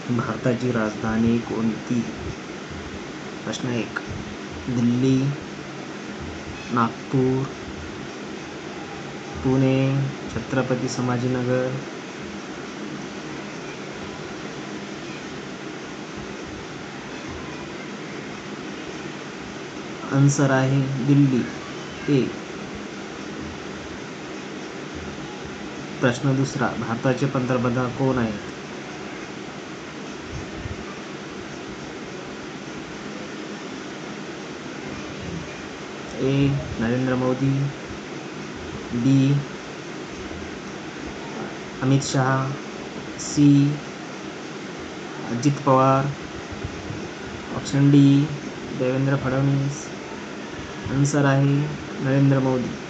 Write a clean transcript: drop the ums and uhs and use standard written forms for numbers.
भारताची राजधानी कोणती? प्रश्न 1, दिल्ली, नागपूर, पुणे, छत्रपती संभाजीनगर. आन्सर आहे दिल्ली. ए. प्रश्न 2, भारताचे पंतप्रधान कोण आहेत? A. Narendra Modi, B. Amit Shah, C. Ajit Pawar, option D. Devendra Fadnavis. Answer आहे नरेंद्र मोदी.